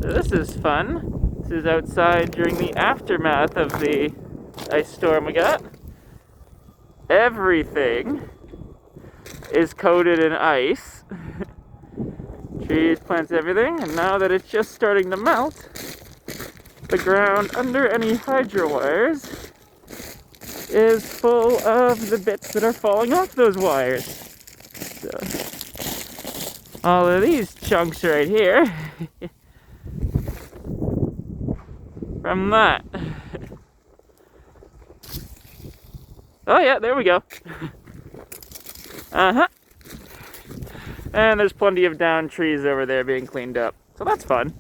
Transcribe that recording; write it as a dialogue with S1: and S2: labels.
S1: This is fun. This is outside during the aftermath of the ice storm we got. Everything is coated in ice. Trees, plants, everything. And now that it's just starting to melt, the ground under any hydro wires is full of the bits that are falling off those wires. So, all of these chunks right here from that. Oh yeah, there we go. And there's plenty of downed trees over there being cleaned up. So that's fun.